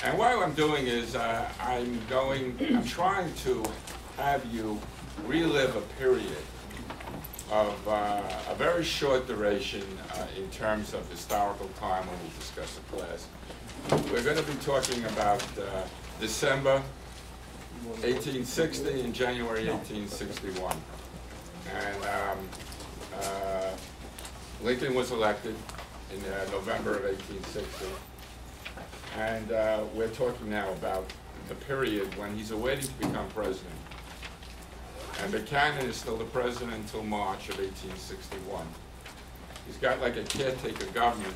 And what I'm doing is I'm trying to have you relive a period of a very short duration in terms of historical time when we discuss the class. We're going to be talking about December 1860 and January 1861. And Lincoln was elected in November of 1860. And we're talking now about the period when he's awaiting to become president. And Buchanan is still the president until March of 1861. He's got like a caretaker government.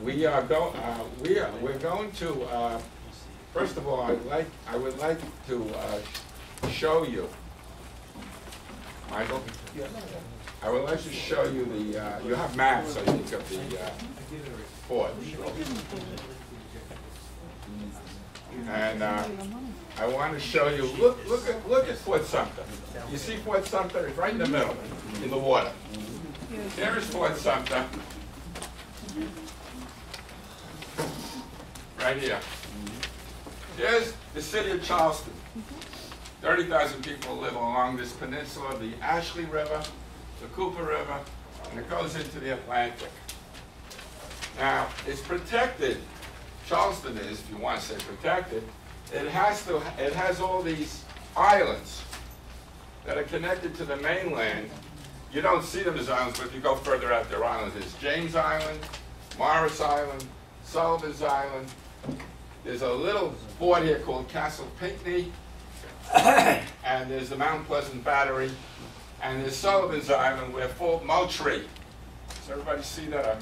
We're going to, first of all, I would like to show you, Michael, I would like to show you the, you have maps, I think, of the fort. And I want to show you, look at Fort Sumter. You see Fort Sumter? It's right in the middle, in the water. There is Fort Sumter. Right here. There's the city of Charleston. 30,000 people live along this peninsula, the Ashley River, the Cooper River, and it goes into the Atlantic. Now, it's protected. Charleston is, if you want to say protected. It has all these islands that are connected to the mainland. You don't see them as islands, but if you go further out, they're islands. There's James Island, Morris Island, Sullivan's Island. There's a little fort here called Castle Pinckney, and there's the Mount Pleasant Battery, and there's Sullivan's Island where Fort Moultrie. Does everybody see that?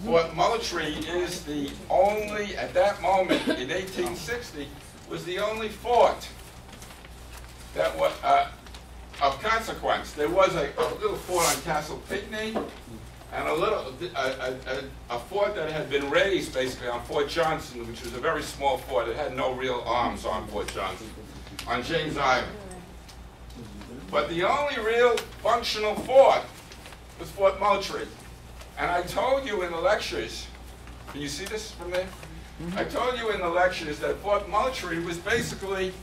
Fort Moultrie is the only, at that moment in 1860, was the only fort that was of consequence. There was a little fort on Castle Pinckney, and a fort that had been raised basically on Fort Johnson, which was a very small fort. It had no real arms on Fort Johnson, on James Island. But the only real functional fort was Fort Moultrie. And I told you in the lectures, can you see this from there? I told you in the lectures that Fort Moultrie was basically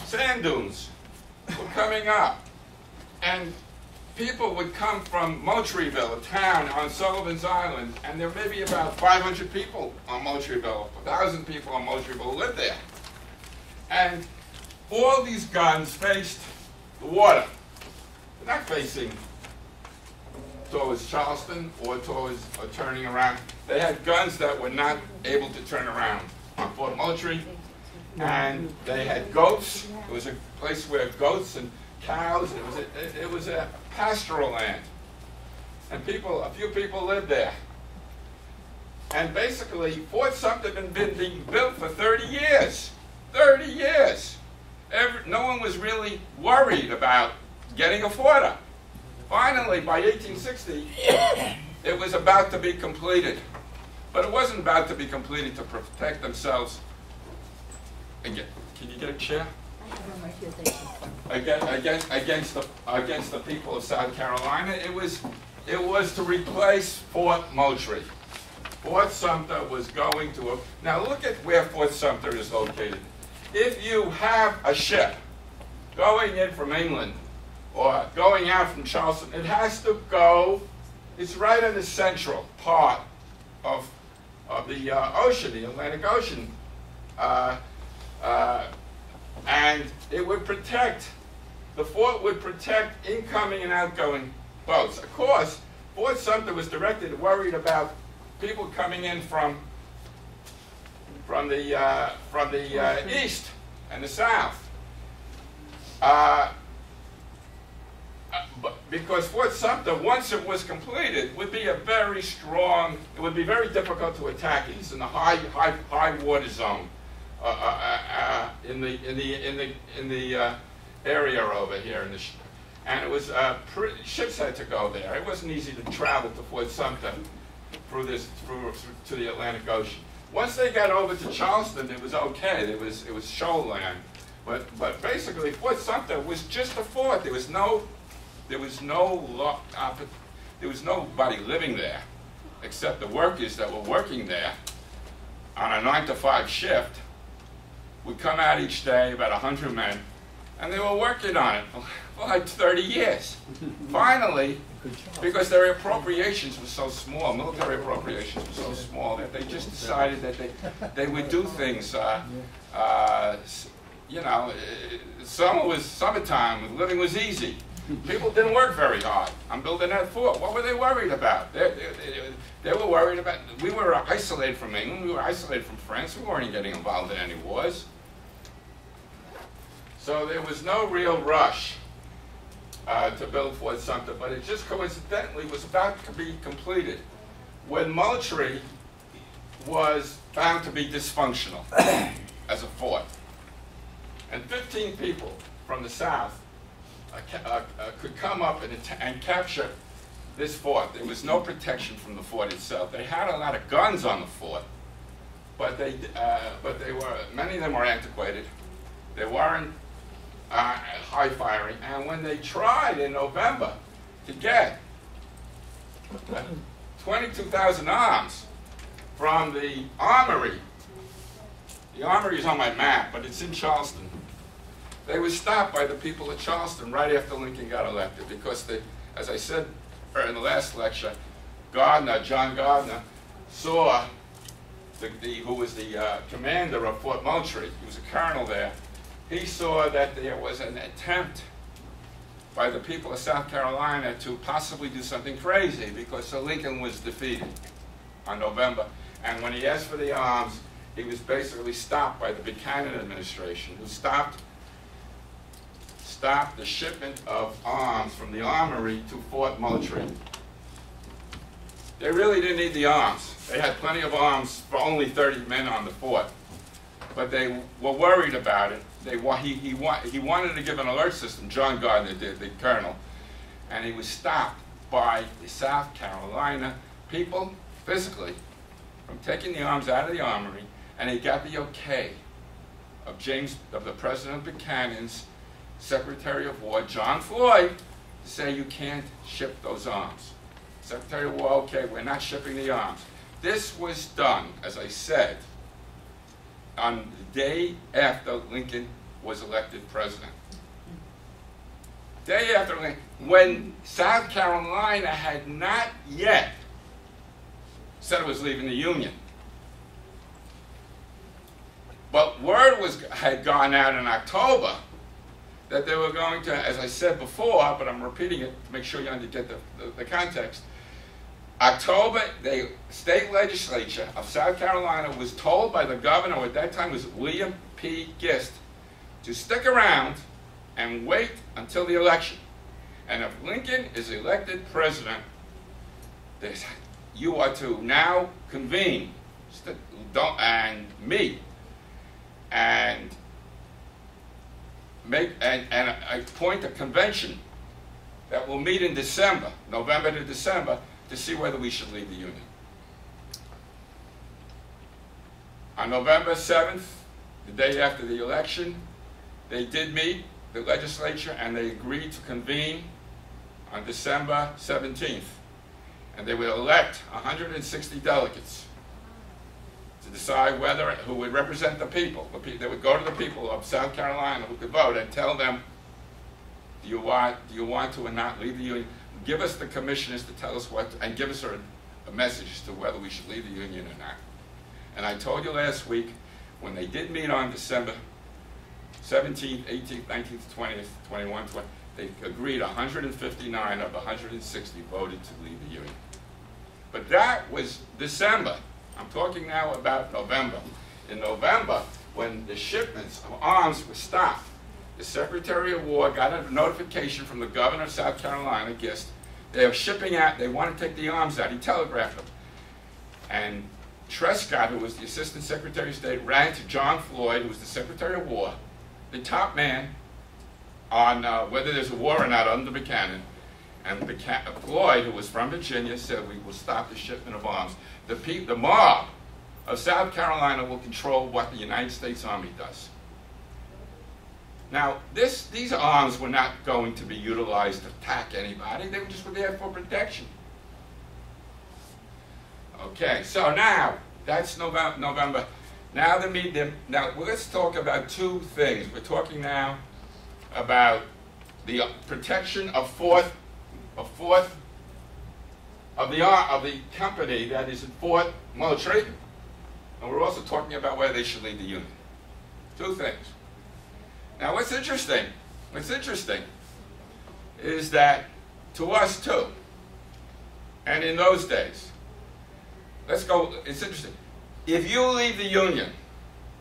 sand dunes were coming up. And people would come from Moultrieville, a town on Sullivan's Island, and there may be about 500 people on Moultrieville, 1,000 people on Moultrieville lived there. And all these guns faced the water. They're not facing towards Charleston or turning around. They had guns that were not able to turn around on Fort Moultrie, and they had goats. It was a place where goats and cows. It was a pastoral land, and a few people lived there. And basically, Fort Sumter had been being built for 30 years. 30 years. No one was really worried about getting a fort up. Finally, by 1860, it was about to be completed. But it wasn't about to be completed to protect themselves. Again, can you get a chair? Against the people of South Carolina, it was to replace Fort Moultrie. Fort Sumter was going to now look at where Fort Sumter is located. If you have a ship going in from England or going out from Charleston, it has to go, it's right in the central part of the ocean, the Atlantic Ocean. And it would protect, the fort would protect incoming and outgoing boats. Of course, Fort Sumter was worried about people coming in from the east and the south. Because Fort Sumter, once it was completed, would be a very strong, it would be very difficult to attack. It's in the high water zone in the area over here. And it was, ships had to go there. It wasn't easy to travel to Fort Sumter through to the Atlantic Ocean. Once they got over to Charleston, it was okay. It was shoal land. But basically, Fort Sumter was just a fort. There was no there was nobody living there except the workers that were working there on a 9-to-5 shift. Would come out each day, about 100 men, and they were working on it for like 30 years. Finally, because their appropriations were so small, military appropriations were so small, that they just decided that they would do things, you know, summer was summertime, living was easy. People didn't work very hard on building that fort. What were they worried about? They were worried about, we were isolated from England, we were isolated from France, we weren't getting involved in any wars. So there was no real rush to build Fort Sumter, but it just coincidentally was about to be completed when Moultrie was found to be dysfunctional as a fort. And 15 people from the south could come up and capture this fort. There was no protection from the fort itself. They had a lot of guns on the fort, but many of them were antiquated. They weren't high firing, and when they tried in November to get 22,000 arms from the armory is on my map, but it's in Charleston. They were stopped by the people of Charleston right after Lincoln got elected because, as I said in the last lecture, John Gardner, saw who was the commander of Fort Moultrie. He was a colonel there. He saw that there was an attempt by the people of South Carolina to possibly do something crazy because Lincoln was defeated on November. And when he asked for the arms, he was basically stopped by the Buchanan administration, who stopped the shipment of arms from the armory to Fort Moultrie. They really didn't need the arms. They had plenty of arms for only 30 men on the fort. But they were worried about it. He wanted to give an alert system, John Gardner did, the colonel, and he was stopped by the South Carolina people, physically, from taking the arms out of the armory, and he got the okay of the President Buchanan's Secretary of War, John Floyd, to say you can't ship those arms. Secretary of War, okay, we're not shipping the arms. This was done, as I said, on the day after Lincoln was elected president. Day after Lincoln, when South Carolina had not yet said it was leaving the Union. But word had gone out in October that they were going to, as I said before, but I'm repeating it to make sure you get the context. October, the state legislature of South Carolina was told by the governor, who at that time was William P. Gecht, to stick around and wait until the election. And if Lincoln is elected president, you are to now convene and meet and appoint a convention that will meet in December, November to December, to see whether we should leave the Union. On November 7th, the day after the election, they did meet, the legislature, and they agreed to convene on December 17th. And they would elect 160 delegates to decide who would represent the people. They would go to the people of South Carolina who could vote and tell them, do you want to or not leave the Union? Give us the commissioners to tell us and give us a message as to whether we should leave the Union or not. And I told you last week, when they did meet on December 17th, 18th, 19th, 20th, 21st, 20th, they agreed 159 of 160 voted to leave the Union. But that was December. I'm talking now about November. In November, when the shipments of arms were stopped, the Secretary of War got a notification from the governor of South Carolina, Gecht. They were shipping out, they want to take the arms out. He telegraphed them. And Trescott, who was the Assistant Secretary of State, ran to John Floyd, who was the Secretary of War, the top man on whether there's a war or not under Buchanan. And Floyd, who was from Virginia, said we will stop the shipment of arms. The mob of South Carolina will control what the United States Army does. Now, these arms were not going to be utilized to attack anybody. They were just there for protection. Okay, so now, that's November. Now now let's talk about two things. We're talking now about the protection of the company that is in Fourth Military, and we're also talking about whether they should lead the Union. Two things. Now what's interesting is that to us too, and in those days, let's go, it's interesting. If you leave the Union,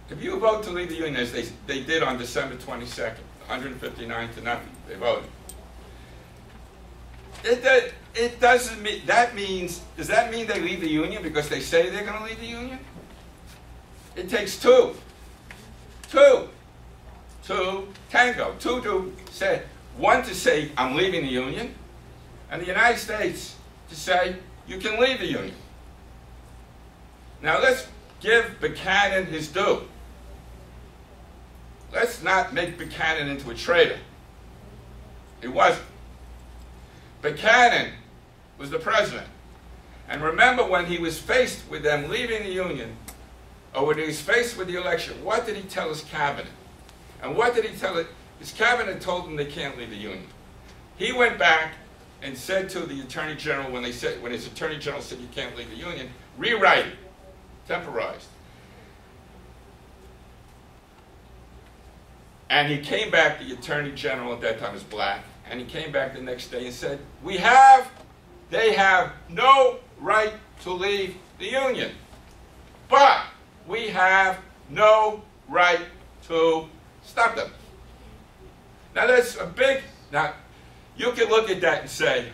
if you vote to leave the Union, as they did on December 22nd, 159 to nothing, they voted. It doesn't mean, does that mean they leave the Union because they say they're going to leave the Union? It takes two tango, two to say, one to say, I'm leaving the Union, and the United States to say, you can leave the Union. Now let's give Buchanan his due. Let's not make Buchanan into a traitor. He wasn't. Buchanan was the president. And remember, when he was faced with them leaving the Union, or when he was faced with the election, what did he tell his cabinet? And what did he tell it? His cabinet told him they can't leave the Union. He went back and said to the Attorney General, when his Attorney General said you can't leave the Union, rewrite it, temporized. And he came back, the Attorney General at that time was black, and he came back the next day and said, they have no right to leave the Union, but we have no right to stop them. Now that's a big, now you can look at that and say,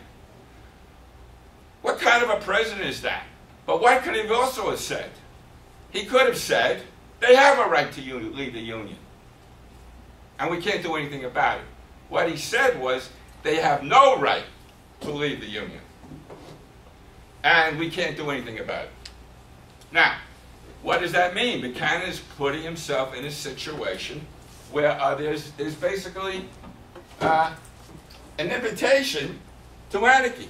what kind of a president is that? But what could he also have said? He could have said, they have a right to leave the Union, and we can't do anything about it. What he said was, they have no right to leave the Union, and we can't do anything about it. Now, what does that mean? Buchanan is putting himself in a situation where there's basically an invitation to anarchy.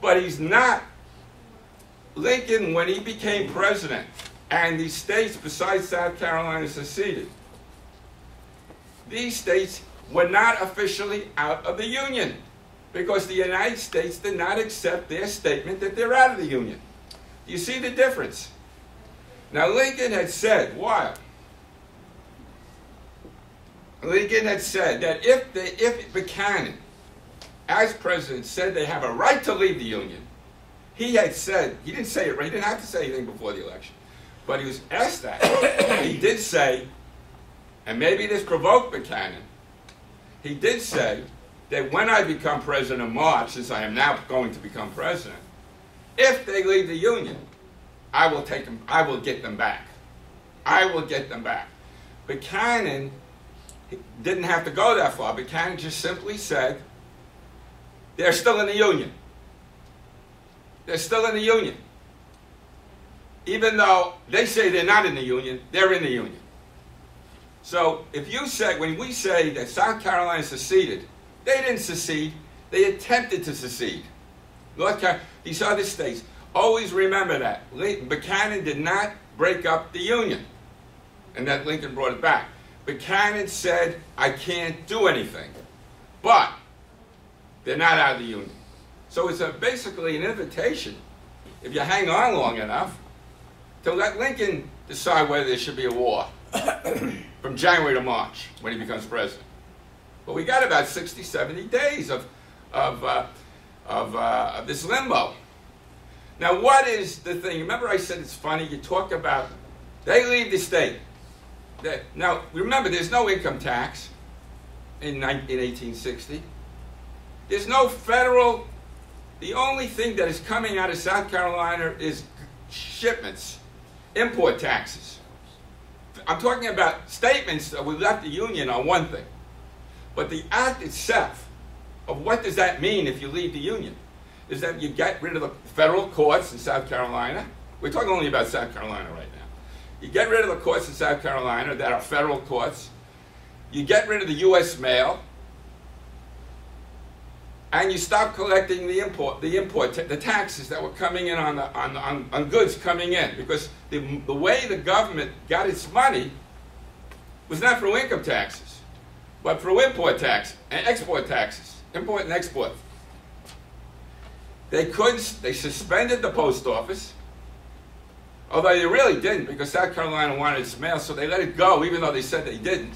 But he's not. Lincoln, when he became president, and these states besides South Carolina seceded, these states were not officially out of the Union because the United States did not accept their statement that they're out of the Union. Do you see the difference? Now Lincoln had said, what? Lincoln had said that if Buchanan, as president, said they have a right to leave the Union, he had said, he didn't say it right, he didn't have to say anything before the election, but he was asked that. He did say, and maybe this provoked Buchanan, he did say that when I become president in March, since I am now going to become president, if they leave the Union, I will get them back. I will get them back. Buchanan didn't have to go that far. Buchanan just simply said, they're still in the Union. They're still in the Union. Even though they say they're not in the Union, they're in the Union. So if you say, when we say that South Carolina seceded, they didn't secede, they attempted to secede. North Carolina, these other states, always remember that. Buchanan did not break up the Union, and that Lincoln brought it back. Buchanan said, I can't do anything, but they're not out of the Union. So it's basically an invitation, if you hang on long enough, to let Lincoln decide whether there should be a war from January to March when he becomes president. But we got about 60, 70 days of this limbo. Now, what is the thing? Remember I said it's funny, you talk about, they leave the state. Now, remember, there's no income tax in 1860. There's no federal, the only thing that is coming out of South Carolina is shipments, import taxes. I'm talking about statements that we left the Union on one thing. But the act itself, of what does that mean if you leave the Union, is that you get rid of the federal courts in South Carolina. We're talking only about South Carolina right now. You get rid of the courts in South Carolina that are federal courts. You get rid of the U.S. mail. and you stopped collecting the taxes that were coming in on goods coming in, because the way the government got its money was not through income taxes, but through import tax and export taxes, import and export. They suspended the post office, although they really didn't, because South Carolina wanted its mail, so they let it go, even though they said they didn't.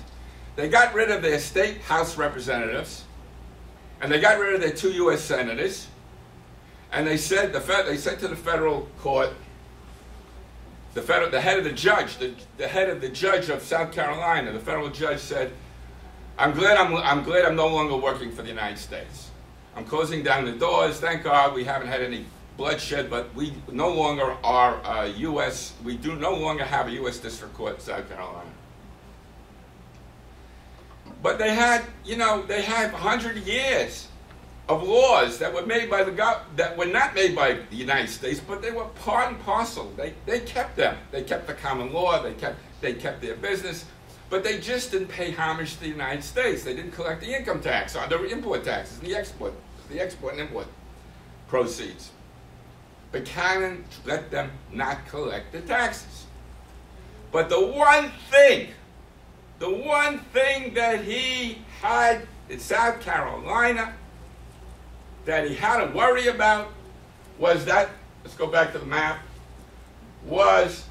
They got rid of their state House representatives, and they got rid of their 2 U.S. senators, and they said to the federal court, the head of the judge, the head of the judge of South Carolina, the federal judge said, I'm glad I'm no longer working for the United States. I'm closing down the doors. Thank God we haven't had any bloodshed, but we no longer are we do no longer have a U.S. District Court in South Carolina. But they had 100 years of laws that were made by that were not made by the United States, but they were part and parcel. They kept them. They kept the common law. They kept their business, but they just didn't pay homage to the United States. They didn't collect the income tax on the import taxes and the export and import proceeds. Buchanan let them not collect the taxes. But the one thing that he had in South Carolina that he had to worry about was that, let's go back to the map, was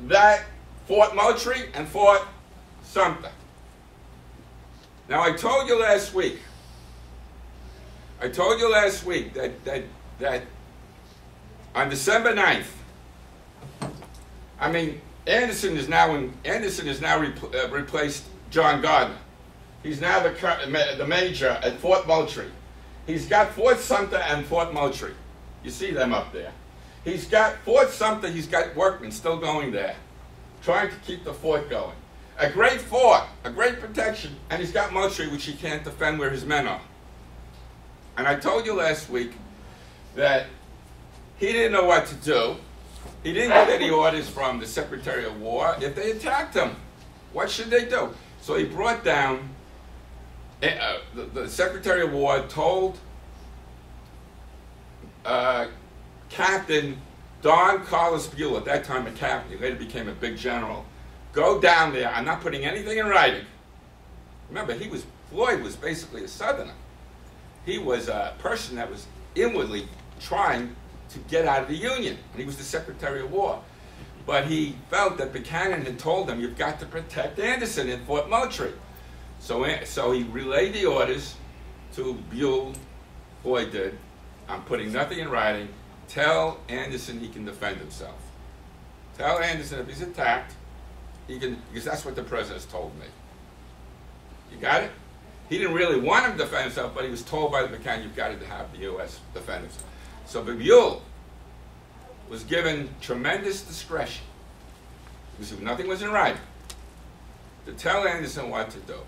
that Fort Moultrie and Fort Sumter. Now I told you last week that on December 9th, Anderson has now replaced John Gardner. He's now the major at Fort Moultrie. He's got Fort Sumter and Fort Moultrie. You see them up there. He's got Fort Sumter, he's got workmen still going there, trying to keep the fort going. A great fort, a great protection, and he's got Moultrie, which he can't defend where his men are. And I told you last week that he didn't know what to do. He didn't get any orders from the Secretary of War. If they attacked him, what should they do? So he brought down, the Secretary of War told Captain Don Carlos Buell, at that time a captain, he later became a big general, go down there. I'm not putting anything in writing. Remember, Floyd was basically a Southerner. He was a person that was inwardly trying to get out of the Union, and he was the Secretary of War. But he felt that Buchanan had told him, you've got to protect Anderson in Fort Moultrie. So he relayed the orders to Buell. Floyd did. I'm putting nothing in writing. Tell Anderson he can defend himself. Tell Anderson if he's attacked, he can, because that's what the president's told me. You got it? He didn't really want him to defend himself, but he was told by the Buchanan, you've got to have the U.S. defend himself. So Buell was given tremendous discretion, because nothing was in writing, to tell Anderson what to do.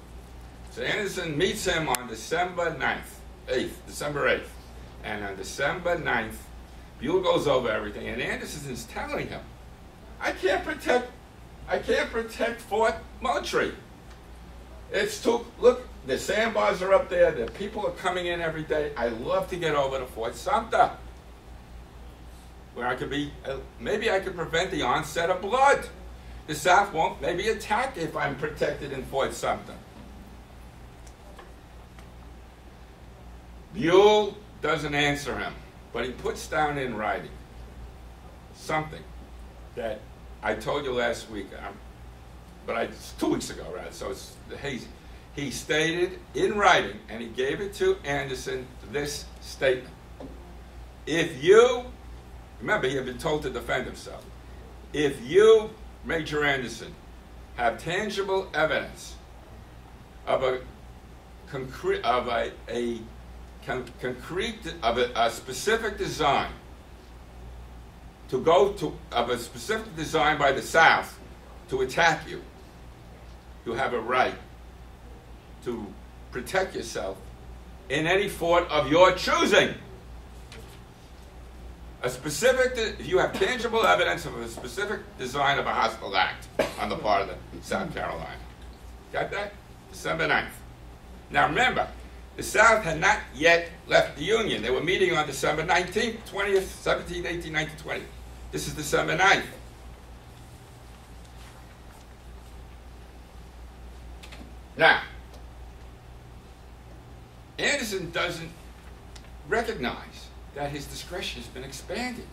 So Anderson meets him on December 8th. And on December 9th, Buell goes over everything, and Anderson is telling him, I can't protect Fort Moultrie. It's too, look, the sandbars are up there, the people are coming in every day. I love to get over to Fort Sumter, where I could be, maybe I could prevent the onset of blood. The South won't maybe attack if I'm protected in Fort Sumter. Buell doesn't answer him, but he puts down in writing something that I told you last week, it's 2 weeks ago, right? So it's hazy. He stated in writing, and he gave it to Anderson, this statement. If you, remember he had been told to defend himself, if you, Major Anderson, have tangible evidence of a specific design of a specific design by the South to attack you, you have a right to protect yourself in any fort of your choosing. If you have tangible evidence of a specific design of a hostile act on the part of the South Carolina. Got that? December 9th. Now remember, The South had not yet left the Union. They were meeting on December 19th, 20th, 17th, 18th, 19th, 20th. This is December 9th. Now, Anderson doesn't recognize that his discretion has been expanded,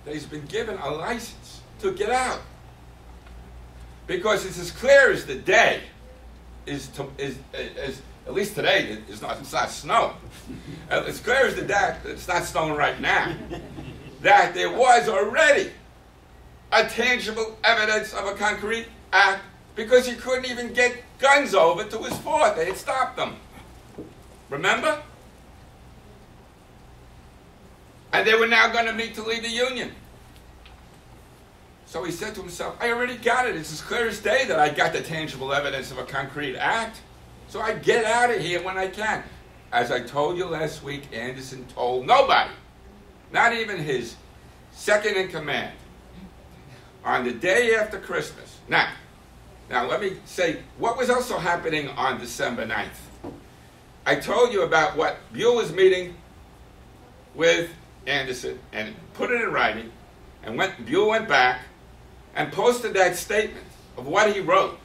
that he's been given a license to get out. Because it's as clear as the day at least today, it's not snowing. It's clear as the day, it's not snowing right now, that there was already a tangible evidence of a concrete act, because he couldn't even get guns over to his fort. They had stopped them. Remember? And they were now going to meet to leave the Union. So he said to himself, I already got it. It's as clear as day that I got the tangible evidence of a concrete act. So I get out of here when I can. As I told you last week, Anderson told nobody, not even his second in command, on the day after Christmas. Now let me say, what was also happening on December 9th? I told you about what Buell was meeting with Anderson and put it in writing, and Buell went back and posted that statement of what he wrote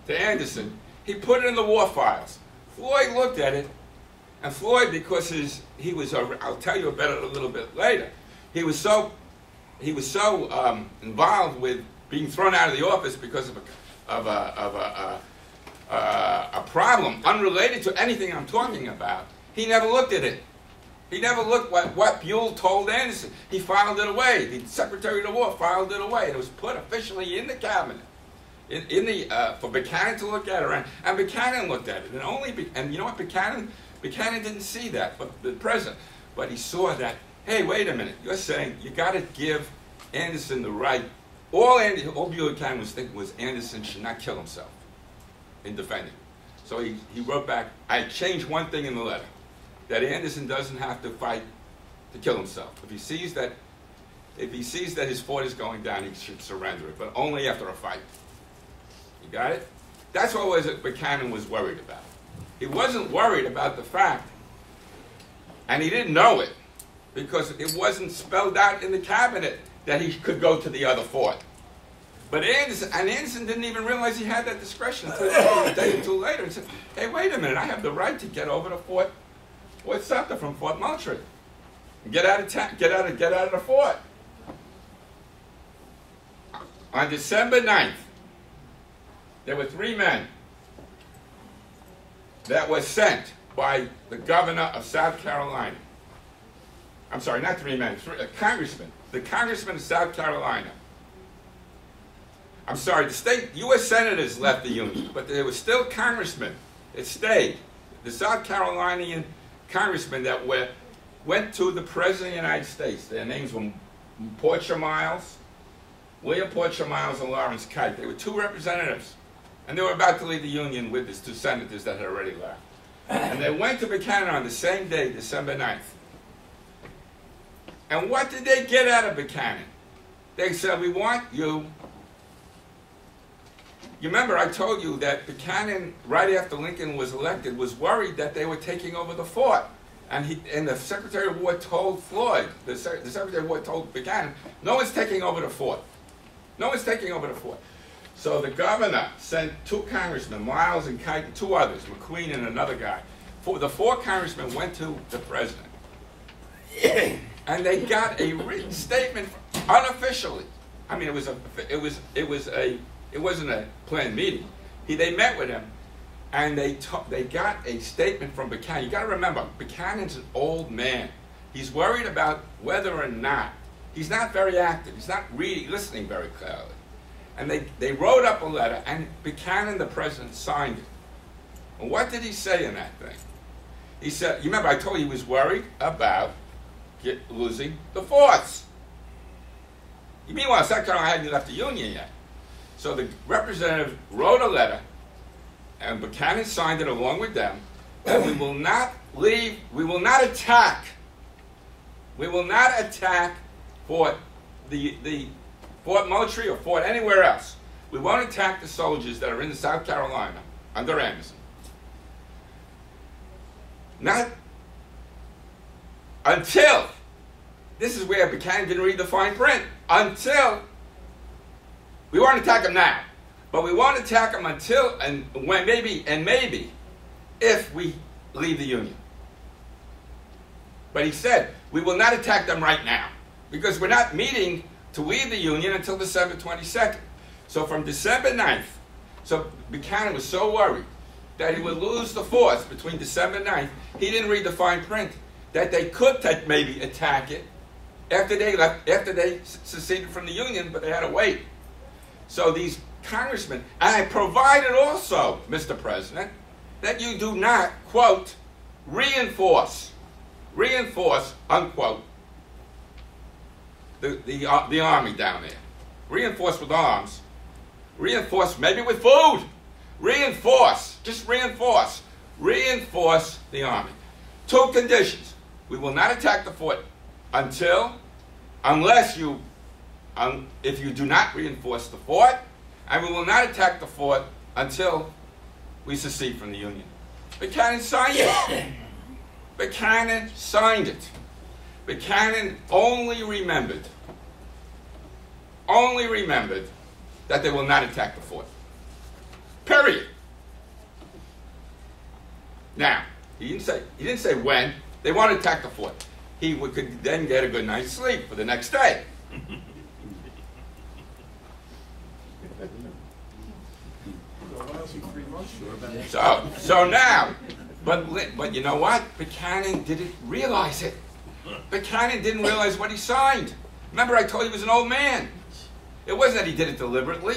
to Anderson. He put it in the war files. Floyd looked at it, and Floyd, because he was, I'll tell you about it a little bit later, he was so involved with being thrown out of the office because of a problem unrelated to anything I'm talking about. He never looked at it. He never looked what Buell told Anderson. He filed it away. The Secretary of the War filed it away. It was put officially in the cabinet, for Buchanan to look at it, and Buchanan looked at it, and you know what, Buchanan didn't see that, but the president, but he saw that. Hey, wait a minute! You're saying you got to give Anderson the right. All Buchanan was thinking was Anderson should not kill himself in defending. So he wrote back, I changed one thing in the letter, that Anderson doesn't have to fight to kill himself. If he sees that his fort is going down, he should surrender it, but only after a fight. You got it? That's what Buchanan was worried about. He wasn't worried about the fact, and he didn't know it, because it wasn't spelled out in the cabinet that he could go to the other fort. But Anderson didn't even realize he had that discretion until a day or two later. He said, hey, wait a minute, I have the right to get over to Fort Sumter from Fort Moultrie. Get out of the fort. On December 9th, there were 3 men that were sent by the governor of South Carolina. I'm sorry, not 3 men, a congressman. The congressman of South Carolina. I'm sorry, the U.S. senators left the Union, but there were still congressmen that stayed. The South Carolinian congressmen that went to the President of the United States. Their names were Porcher Miles, William Porcher Miles, and Lawrence Kite. They were 2 representatives, and they were about to leave the Union with these 2 senators that had already left. And they went to Buchanan on the same day, December 9th. And what did they get out of Buchanan? They said, we want you. You remember I told you that Buchanan, right after Lincoln was elected, was worried that they were taking over the fort. And the Secretary of War told Floyd, the Secretary of War told Buchanan, no one's taking over the fort. No one's taking over the fort. So the governor sent 2 congressmen, Miles and Kite, and 2 others, McQueen and another guy. The 4 congressmen went to the president. And they got a written statement unofficially. I mean, it wasn't a planned meeting. They met with him, and they got a statement from Buchanan. You got to remember, Buchanan's an old man. He's worried about whether or not, he's not very active. He's not listening very clearly. And they wrote up a letter, and Buchanan, the president, signed it. And what did he say in that thing? He said, you remember I told you he was worried about losing the forts. Meanwhile, South Carolina hadn't left the Union yet. So the representative wrote a letter, and Buchanan signed it along with them, that we will not attack Fort Moultrie or Fort anywhere else. We won't attack the soldiers that are in South Carolina under Anderson. Not until, this is where Buchanan didn't read the fine print, until, we won't attack them now, but we won't attack them until, and when maybe, if we leave the Union. But he said, we will not attack them right now, because we're not meeting to leave the Union until December 22nd. So from December 9th, so Buchanan was so worried that he would lose the force between December 9th, he didn't read the fine print, that they could maybe attack it after they seceded from the Union, but they had to wait. So these congressmen, and I provided also, Mr. President, that you do not, quote, reinforce, unquote, the army down there. Reinforce with arms. Reinforce maybe with food. Reinforce, just reinforce. Reinforce the army. 2 conditions. We will not attack the fort unless you, if you do not reinforce the fort, and we will not attack the fort until we secede from the Union. Buchanan signed it. Buchanan signed it. Buchanan only remembered that they will not attack the fort. Period. Now, he didn't say when. They want to attack the fort. He could then get a good night's sleep for the next day. So now, but you know what? Buchanan didn't realize it. Buchanan didn't realize what he signed. Remember, I told you he was an old man. It wasn't that he did it deliberately.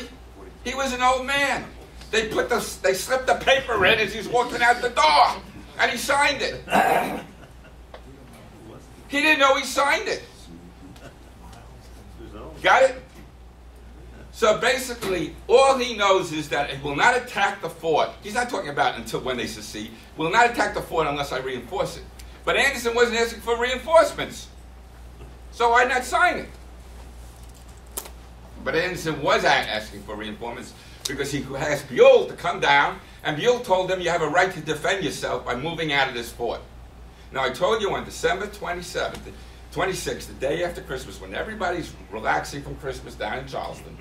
He was an old man. They slipped the paper in as he was walking out the door, and he signed it. He didn't know he signed it. Got it? So basically, all he knows is that he will not attack the fort. He's not talking about until when they secede. Will not attack the fort unless I reinforce it. But Anderson wasn't asking for reinforcements. So why not sign it? But Anderson was asking for reinforcements because he asked Buell to come down, and Buell told him you have a right to defend yourself by moving out of this fort. Now, I told you on December 26th, the day after Christmas, when everybody's relaxing from Christmas down in Charleston,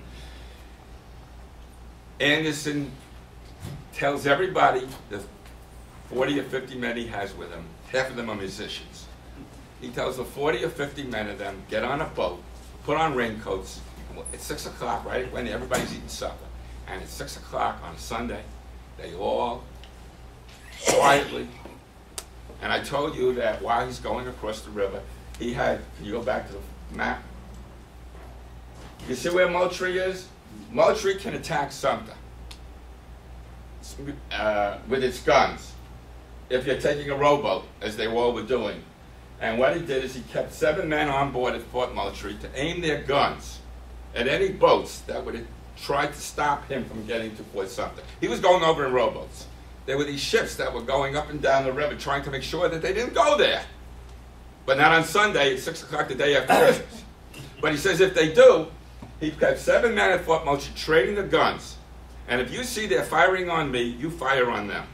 Anderson tells everybody the 40 or 50 men he has with him, half of them are musicians. He tells the 40 or 50 men of them, get on a boat, put on raincoats. It's 6 o'clock, right, when everybody's eating supper. And at 6 o'clock on a Sunday, they all quietly, and I told you that while he's going across the river, he had, can you go back to the map? You see where Moultrie is? Moultrie can attack Sumter with its guns if you're taking a rowboat, as they all were doing. And what he did is he kept 7 men on board at Fort Moultrie to aim their guns at any boats that would have tried to stop him from getting to Fort Sumter. He was going over in rowboats. There were these ships that were going up and down the river trying to make sure that they didn't go there. But not on Sunday at 6 o'clock the day after Christmas. But he says if they do, he kept 7 men at Fort Moultrie trading the guns. And if you see they're firing on me, you fire on them.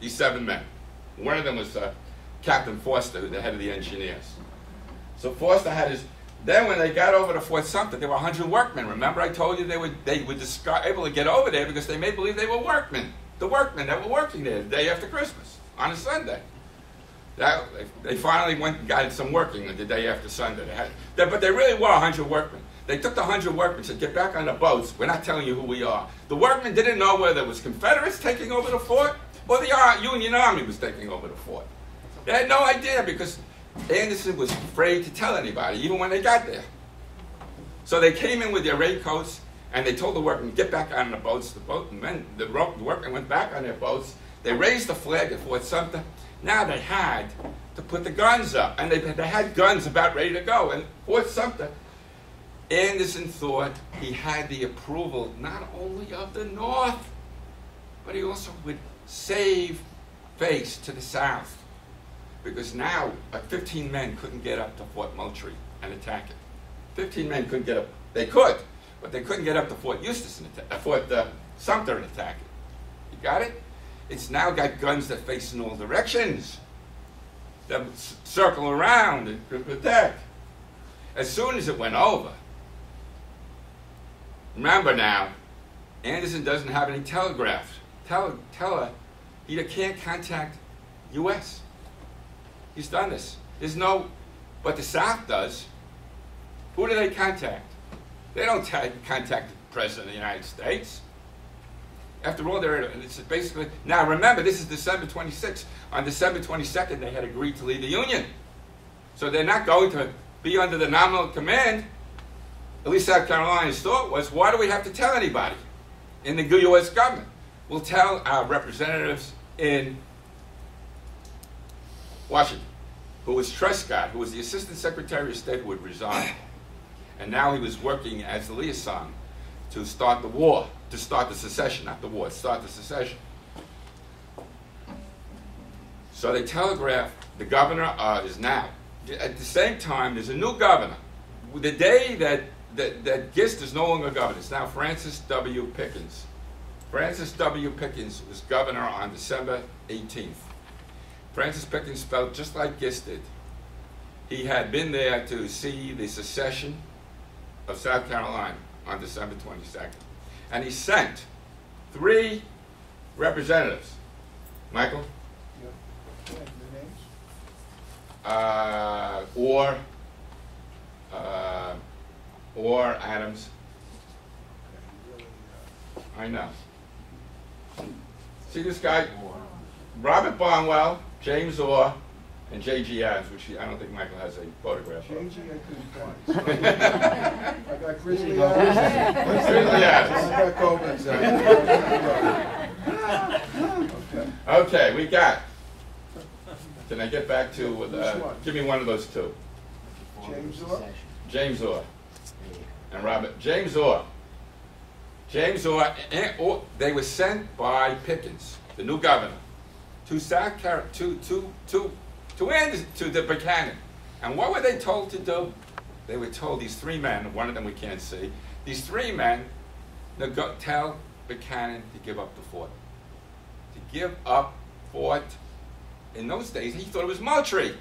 These 7 men. One of them was Captain Foster, the head of the engineers. So Foster had his... Then when they got over to Fort Sumter, there were 100 workmen. Remember I told you they were able to get over there because they made believe they were workmen. The workmen that were working there the day after Christmas, on a Sunday. They finally went and got some working the day after Sunday. But they really were 100 workmen. They took the 100 workmen and said, get back on the boats. We're not telling you who we are. The workmen didn't know whether it was Confederates taking over the fort or the Union Army was taking over the fort. They had no idea because Anderson was afraid to tell anybody, even when they got there. So they came in with their raincoats, and they told the workmen, get back on the boats. The workmen went back on their boats. They raised the flag at Fort Sumter. Now they had to put the guns up, and they had guns about ready to go. And Fort Sumter, Anderson thought he had the approval not only of the North, but he also would save face to the South. Because now, 15 men couldn't get up to Fort Moultrie and attack it. 15 men couldn't get up. They could, but they couldn't get up to Fort Eustis and Fort Sumter and attack it. You got it? It's now got guns that face in all directions. that would circle around and could protect. As soon as it went over, remember now, Anderson doesn't have any telegraph. He can't contact U.S. He's done this. There's no, but the South does. Who do they contact? They don't contact the President of the United States. After all, it's basically, now remember, this is December 26th. On December 22nd, they had agreed to leave the Union. So they're not going to be under the nominal command. At least South Carolina's thought was, why do we have to tell anybody in the U.S. government? We'll tell our representatives in Washington, who was Trescott, who was the Assistant Secretary of State who had resigned. And now he was working as the liaison to start the war, to start the secession, not the war, to start the secession. So they telegraph, the governor is now. At the same time, there's a new governor. The day that Gecht is no longer governor, it's now Francis W. Pickens. Francis W. Pickens was governor on December 18th. Francis Pickens felt just like Gecht did. He had been there to see the secession of South Carolina on December 22nd. And he sent 3 representatives. Michael? Yeah. The names? Or Adams. I know. See this guy? Robert Barnwell, James Orr, and J.G. Adams, which I don't think Michael has a photograph of. J.G. I couldn't find. I got Grizzly Adams. Grizzly Adams. I got Gomez. Okay, we got. Can I get back to, give me one of those 2. James Orr? James Orr. And Robert. James Orr. James Orr, they were sent by Pickens, the new governor, to South Carolina, to the Buchanan. And what were they told to do? They were told, these 3 men, one of them we can't see, these 3 men, tell Buchanan to give up the fort. To give up fort. In those days, he thought it was Moultrie,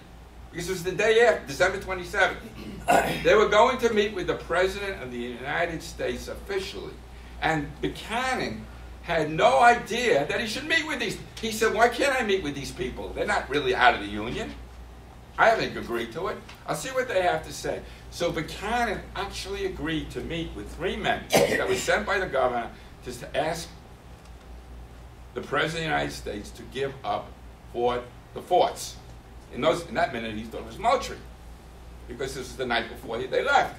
because it was the day after, December 27th. They were going to meet with the President of the United States officially. And Buchanan had no idea that he should meet with these. He said, why can't I meet with these people? They're not really out of the Union. I haven't agreed to it. I'll see what they have to say. So Buchanan actually agreed to meet with 3 men that were sent by the governor just to ask the President of the United States to give up the forts. In that minute, he thought it was Moultrie, because this was the night before they left.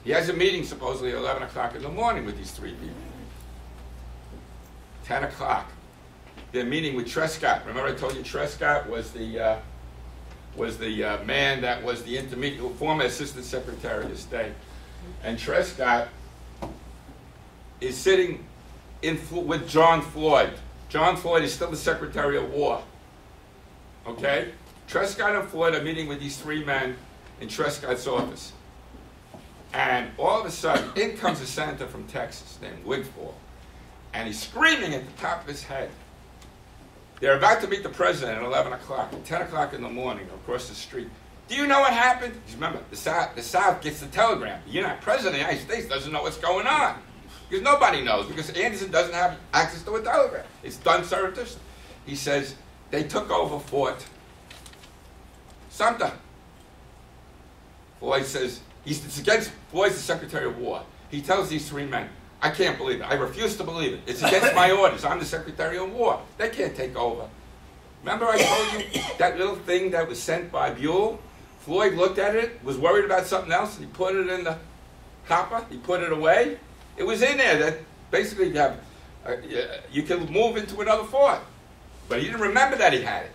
He has a meeting supposedly at 11 o'clock in the morning with these 3 people. 10 o'clock. They're meeting with Trescott. Remember I told you Trescott was the man that was the intermediate, former Assistant Secretary of State. And Trescott is sitting with John Floyd. John Floyd is still the Secretary of War. Okay? Trescott and Floyd are meeting with these 3 men in Trescott's office. And all of a sudden, in comes a senator from Texas named Wigfall. And he's screaming at the top of his head. They're about to meet the president at 11 o'clock. At 10 o'clock in the morning, across the street. Do you know what happened? Remember, the South gets the telegram. The President of the United States doesn't know what's going on. Because nobody knows. Because Anderson doesn't have access to a telegram. It's done surreptitiously. He says, they took over Fort Sumter. Floyd says, it's against, Floyd's the Secretary of War. He tells these 3 men, I can't believe it. I refuse to believe it. It's against my orders. I'm the Secretary of War. They can't take over. Remember I told you that little thing that was sent by Buell? Floyd looked at it, was worried about something else, and he put it in the copper. He put it away. It was in there that basically you can move into another fort. But he didn't remember that he had it.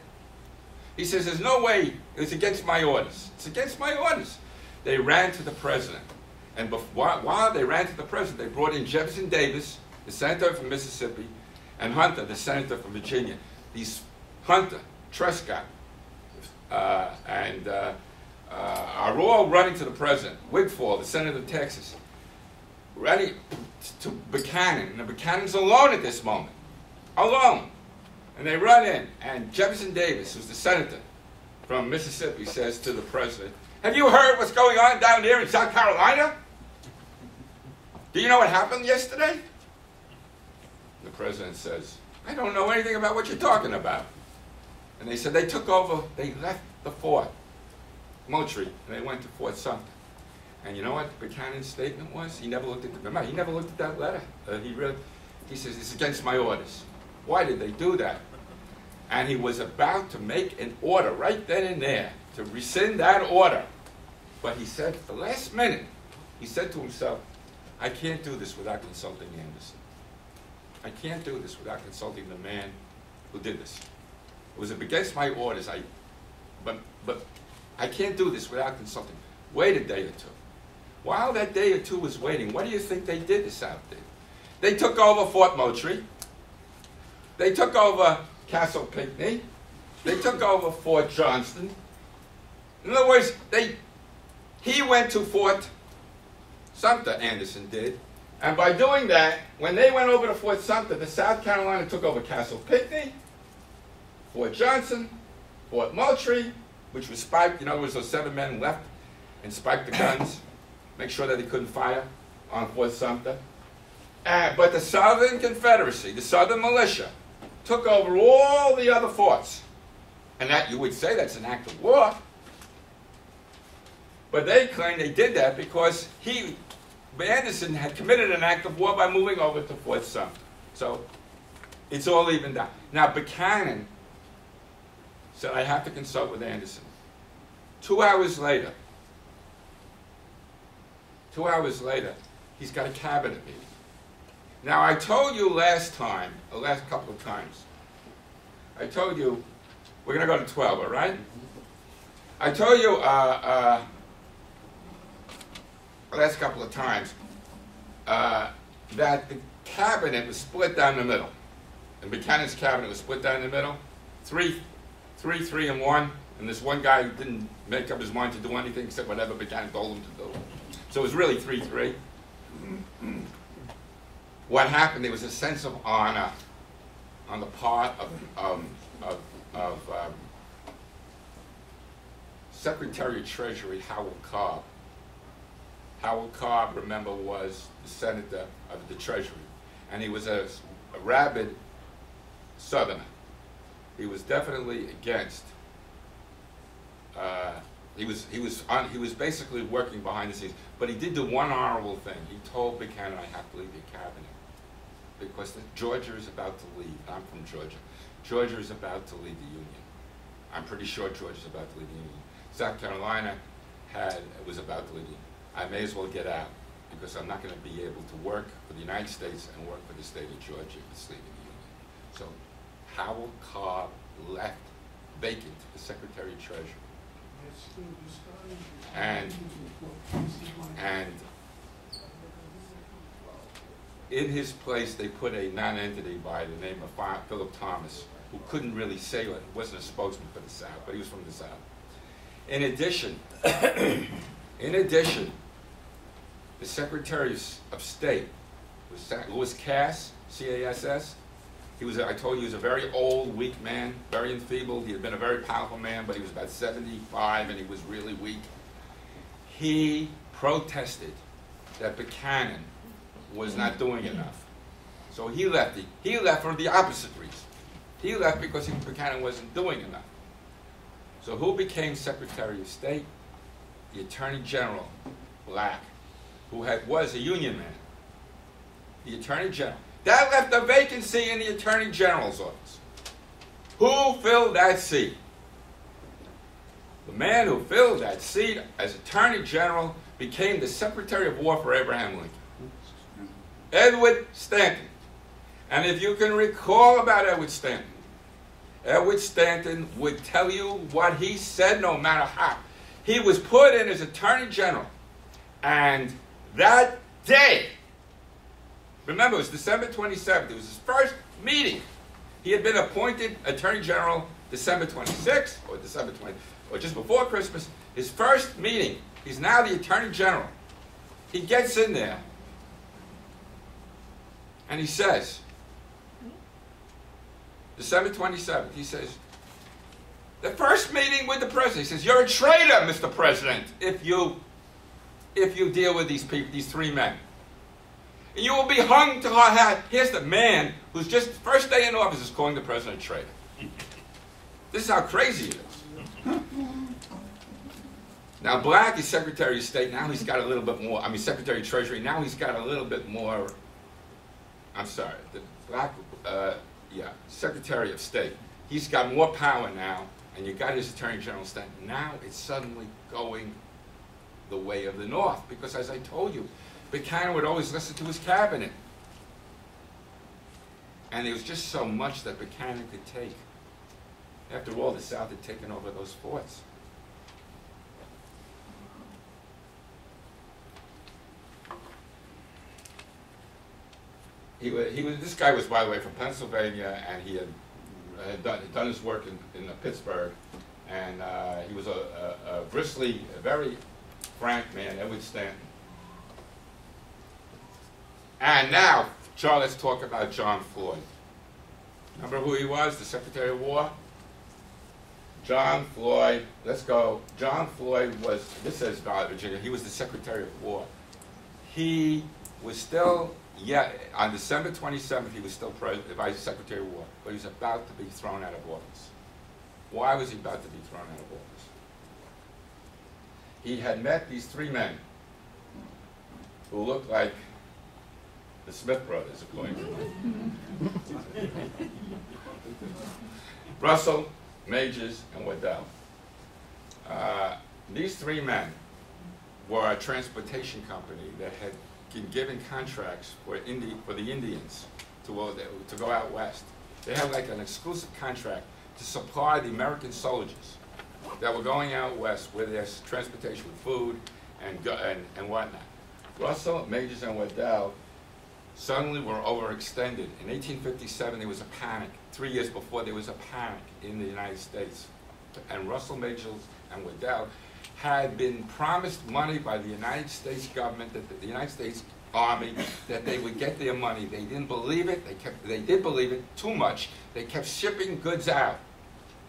He says, there's no way. It's against my orders. It's against my orders. They ran to the president. And while they ran to the president, they brought in Jefferson Davis, the senator from Mississippi, and Hunter, the senator from Virginia. These Hunter, Trescott, are all running to the president. Wigfall, the senator of Texas, ready to Buchanan. And Buchanan's alone at this moment. Alone. And they run in, and Jefferson Davis, who's the senator from Mississippi, says to the president, "Have you heard what's going on down there in South Carolina? Do you know what happened yesterday?" The president says, "I don't know anything about what you're talking about." And they said they took over, they left the fort, Moultrie, and they went to Fort Sumter. And you know what Buchanan's statement was? He never looked at he never looked at that letter. He says, "It's against my orders." Why did they do that? And he was about to make an order right then and there to rescind that order. But he said, at the last minute, he said to himself, "I can't do this without consulting Anderson. I can't do this without consulting the man who did this. It was against my orders, but I can't do this without consulting." Wait a day or two. While that day or two was waiting, what do you think they did, the South did? They took over Fort Moultrie. They took over Castle Pinckney. They took over Fort Johnston. In other words, he went to Fort Sumter, Anderson did. And by doing that, when they went over to Fort Sumter, the South Carolina took over Castle Pinckney, Fort Johnson, Fort Moultrie, which was spiked. In other words, those 7 men left and spiked the guns, make sure that they couldn't fire on Fort Sumter. But the Southern Confederacy, the Southern Militia, took over all the other forts. And that, you would say, that's an act of war. But they claim they did that because Anderson had committed an act of war by moving over to Fort Sumter. So it's all evened out. Now Buchanan said, "I have to consult with Anderson." 2 hours later, he's got a cabinet meeting. Now I told you last couple of times, I told you, we're going to go to 12, all right? I told you last couple of times that the cabinet was split down the middle. And Buchanan's cabinet was split down the middle. 3, 3, and 1. And this one guy didn't make up his mind to do anything except whatever Buchanan told him to do. So it was really 3, 3. What happened, there was a sense of honor on the part of Secretary of Treasury Howell Cobb. Howell Cobb, remember, was the senator of the Treasury, and he was a rabid Southerner. He was definitely against. He was basically working behind the scenes, but he did do one honorable thing. He told Buchanan, "I have to leave the cabinet because Georgia is about to leave." I'm from Georgia. Georgia is about to leave the Union. I'm pretty sure Georgia is about to leave the Union. South Carolina was about to leave the Union. I may as well get out because I'm not going to be able to work for the United States and work for the state of Georgia if it's leaving the Union. So Howell Cobb left vacant the Secretary of Treasury. And in his place, they put a non-entity by the name of Philip Thomas, who couldn't really say it, wasn't a spokesman for the South, but he was from the South. In addition, the Secretary of State was Lewis Cass, C-A-S-S. I told you, he was a very old, weak man, very enfeebled. He had been a very powerful man, but he was about 75 and he was really weak. He protested that Buchanan was not doing enough. So he left. He left for the opposite reason. He left because Buchanan wasn't doing enough. So who became Secretary of State? The Attorney General, Black, who was a Union man. The Attorney General. That left a vacancy in the Attorney General's office. Who filled that seat? The man who filled that seat as Attorney General became the Secretary of War for Abraham Lincoln. Edward Stanton. And if you can recall about Edward Stanton would tell you what he said no matter how. He was put in as Attorney General. And that day, remember, it was December 27th. It was his first meeting. He had been appointed Attorney General December 26th, or December 20th, or just before Christmas. His first meeting. He's now the Attorney General. He gets in there, and he says, December 27th, he says, the first meeting with the president, he says, you're a traitor, Mr. President, if you deal with these people, these three men. And you will be hung to our hat. Here's the man who's just first day in office is calling the president a traitor. This is how crazy it is. Now, Black is Secretary of State. Now he's got a little bit more. I mean, Secretary of Treasury. Now he's got a little bit more. I'm sorry. The Black, Secretary of State. He's got more power now, and you got his Attorney General Stanton. Now it's suddenly going the way of the North, because as I told you, Buchanan would always listen to his cabinet. And there was just so much that Buchanan could take. After all, the South had taken over those forts. This guy was, by the way, from Pennsylvania, and he had done his work in Pittsburgh. And he was a bristly, a very frank man, Edward Stanton. And now, Charlie, let's talk about John Floyd. Remember who he was, the Secretary of War? John Floyd, let's go. John Floyd was, this says Virginia, he was the Secretary of War. He was still, on December 27th, he was still Vice Secretary of War, but he was about to be thrown out of office. Why was he about to be thrown out of office? He had met these three men who looked like the Smith brothers, according to him. Russell, Majors, and Waddell. These three men were a transportation company that had been given contracts for the Indians to go out west. They had like an exclusive contract to supply the American soldiers that were going out west with their transportation with food and whatnot. Russell, Majors, and Waddell suddenly were overextended. In 1857, there was a panic. 3 years before, there was a panic in the United States. And Russell, Majors, and Waddell had been promised money by the United States government, that the United States Army, that they would get their money. They didn't believe it. They did believe it too much. They kept shipping goods out.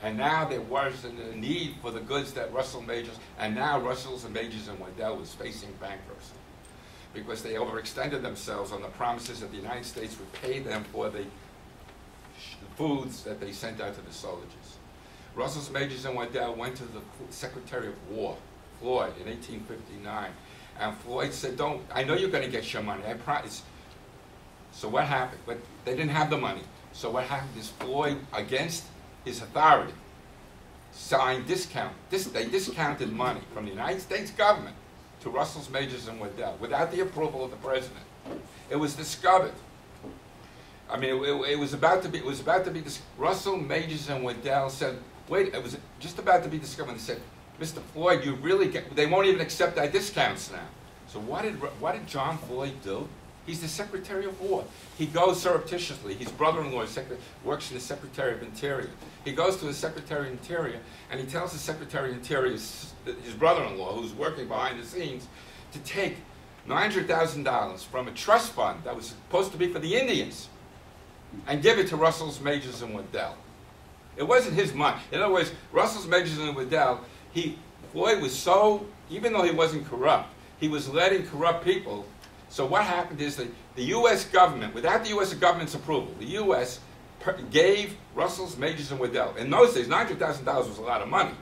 And now there wasn't a need for the goods that Russell, Majors, and now Russell and Majors and Waddell was facing bankruptcy, because they overextended themselves on the promises that the United States would pay them for the foods that they sent out to the soldiers. Russell, Majors, and Waddell went to the Secretary of War, Floyd, in 1859. And Floyd said, I know you're going to get your money, I promise. So what happened? But they didn't have the money. So what happened is Floyd, against his authority, signed they discounted money from the United States government to Russell's, Majors, and Waddell without the approval of the president. It was discovered. I mean, it was about to be. Russell, Majors, and Waddell said, "Wait, it was just about to be discovered." And they said, "Mr. Floyd, you really they won't even accept our discounts now." So what did John Floyd do? He's the Secretary of War. He goes surreptitiously. His brother-in-law works in the Secretary of Interior. He goes to the Secretary of Interior, and he tells the Secretary of Interior, his brother-in-law, who's working behind the scenes, to take $900,000 from a trust fund that was supposed to be for the Indians and give it to Russell's, Majors, and Waddell. It wasn't his money. In other words, Russell's, Majors, and Waddell, Floyd was so, even though he wasn't corrupt, he was letting corrupt people. So what happened is that the U.S. government, without the U.S. government's approval, the U.S. gave Russell's, Majors, and Waddell. In those days, $900,000 was a lot of money.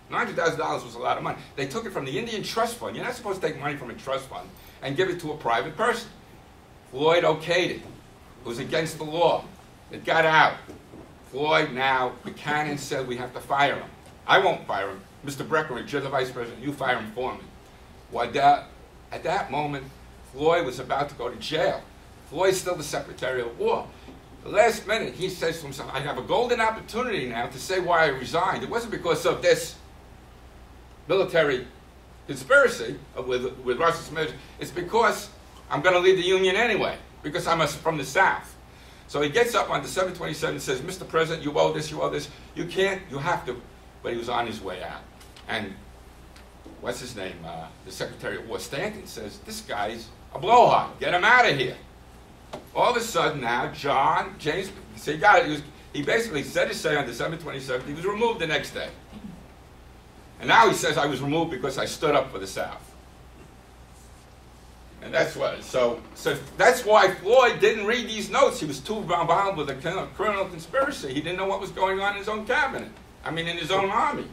$900,000 was a lot of money. They took it from the Indian Trust Fund. You're not supposed to take money from a trust fund and give it to a private person. Floyd okayed it. It was against the law. It got out. Floyd now, Buchanan said we have to fire him. I won't fire him. Mr. Breckinridge, you're the vice president. You fire him for me. At that moment, Floyd was about to go to jail. Floyd's still the Secretary of War. The last minute, he says to himself, I have a golden opportunity now to say why I resigned. It wasn't because of this military conspiracy with Russell's Majors. It's because I'm going to leave the Union anyway, because I'm from the South. So he gets up on December 27th and says, Mr. President, you owe this, you owe this. You can't, you have to. But he was on his way out. And what's his name? The Secretary of War, Stanton, says, this guy's a blowhard. Get him out of here. All of a sudden now, James, so He basically said his say on December 27th. He was removed the next day. And now he says I was removed because I stood up for the South. And that's what, so that's why Floyd didn't read these notes. He was too bound with a criminal conspiracy. He didn't know what was going on in his own cabinet. I mean, in his own army.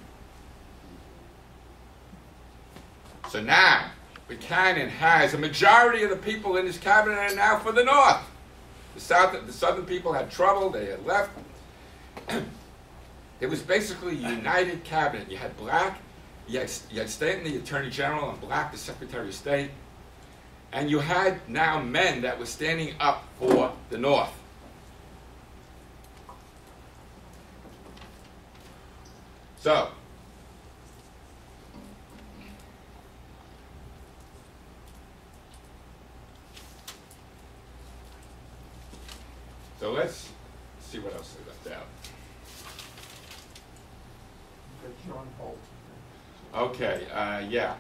So now, Buchanan has a majority of the people in his cabinet are now for the North. The Southern people had trouble. They had left. It was basically a united cabinet. You had Black, you had Stanton, the Attorney General, and Black, the Secretary of State. And you had now men that were standing up for the North. So, let's see what else they left out. John Holt. Okay, yeah.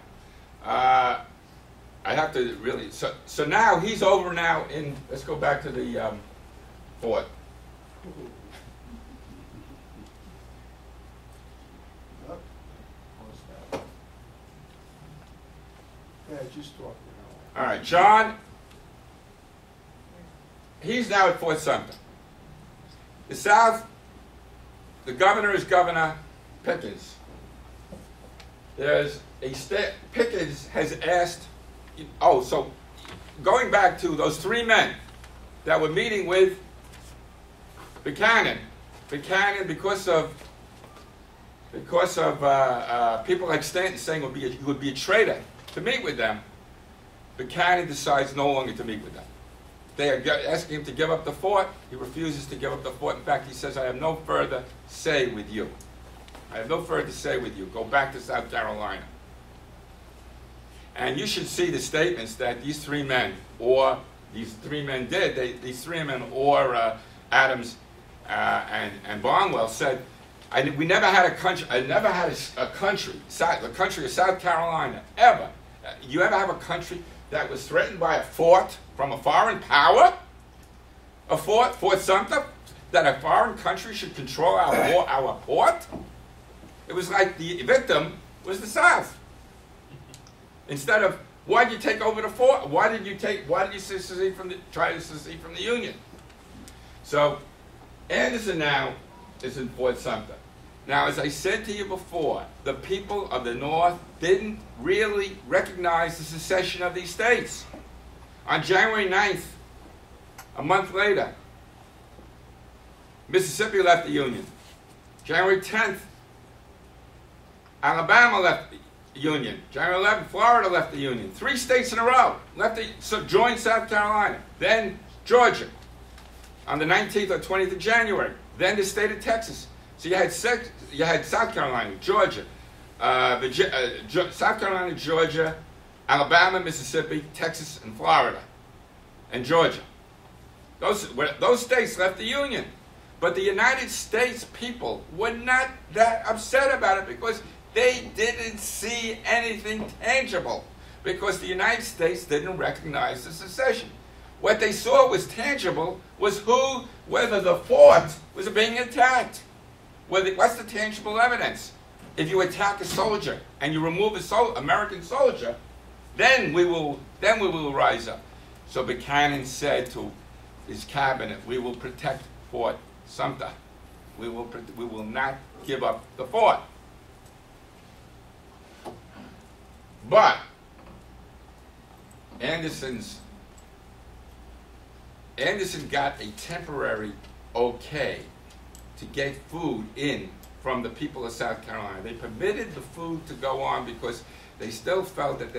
I have to really, so now he's over now in, let's go back to the fort. Yeah, just talk. All right, John, he's now at Fort Sumter. The South, the governor is Governor Pickens. There's a Pickens has asked, oh, so going back to those three men that were meeting with Buchanan, because of people like Stanton saying he would be a traitor to meet with them, Buchanan decides no longer to meet with them. They are asking him to give up the fort. He refuses to give up the fort. In fact, he says, I have no further say with you. I have no further say with you. Go back to South Carolina. And you should see the statements that these three men did. These three men, or Adams and Barnwell, said, we never had a country. I never had a country, the country of South Carolina, ever. You ever have a country that was threatened by a fort from a foreign power? A fort, Fort Sumter, that a foreign country should control our port? It was like the victim was the South. Instead of, why did you take over the fort? Why did you try to secede from the Union? So, Anderson now is in Fort Sumter. Now, as I said to you before, the people of the North didn't really recognize the secession of these states. On January 9th, a month later, Mississippi left the Union. January 10th, Alabama left the Union. January 11th, Florida left the Union. 3 states in a row joined South Carolina. Then Georgia on the 19th or 20th of January. Then the state of Texas. So you had South Carolina, Georgia, South Carolina, Georgia, Alabama, Mississippi, Texas, and Florida, and Georgia. Those states left the Union. But the United States people were not that upset about it because they didn't see anything tangible, because the United States didn't recognize the secession. What they saw was tangible was whether the fort was being attacked. What's the tangible evidence? If you attack a soldier and you remove an American soldier, then we will rise up. So Buchanan said to his cabinet, we will protect Fort Sumter. We will not give up the fort. But Anderson got a temporary okay to get food in from the people of South Carolina. They permitted the food to go on because they still felt that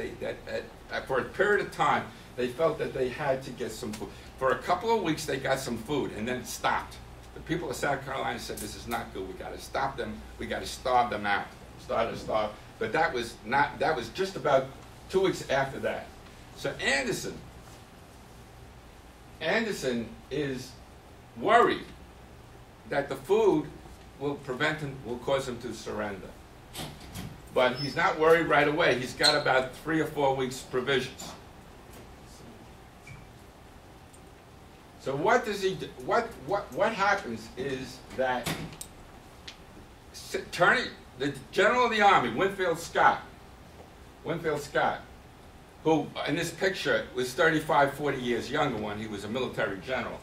for a period of time, they felt that they had to get some food. For a couple of weeks, they got some food, and then it stopped. The people of South Carolina said, this is not good. We got to stop them. We got to starve them out. Started to starve. But that was just about 2 weeks after that. So Anderson is worried that the food will cause him to surrender. But he's not worried right away. He's got about 3 or 4 weeks provisions. So what does he do? What happens is that the general of the army, Winfield Scott, who in this picture was 35, 40 years younger when he was a military general.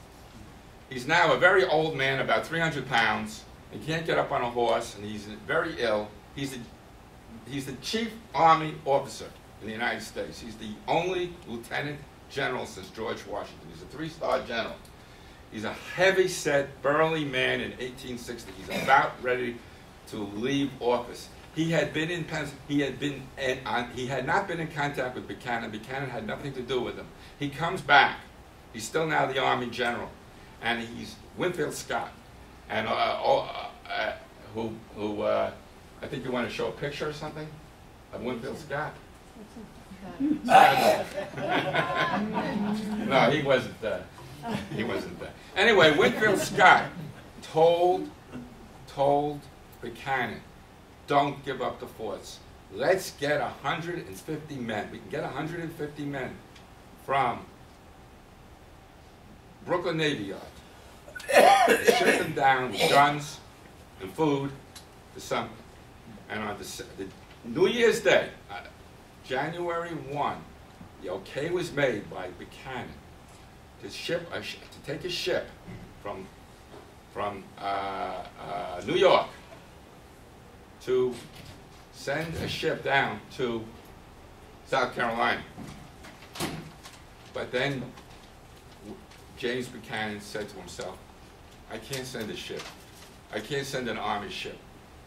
He's now a very old man, about 300 pounds. He can't get up on a horse, and he's very ill. He's the chief army officer in the United States. He's the only lieutenant general since George Washington. He's a 3-star general. Had a heavy-set, burly man in 1860. He's about ready to leave office. He had been in he had not been in contact with Buchanan. Buchanan had nothing to do with him. He comes back. He's still now the Army General, and he's Winfield Scott, and I think you want to show a picture or something of Winfield Scott. No, he wasn't there. He wasn't there. Anyway, Winfield Scott told Buchanan, don't give up the forts. Let's get 150 men. We can get 150 men from Brooklyn Navy Yard. Ship them down with guns and food to something. And on the New Year's Day, January 1, the okay was made by Buchanan to take a ship from New York to send a ship down to South Carolina. But then James Buchanan said to himself, I can't send a ship. I can't send an army ship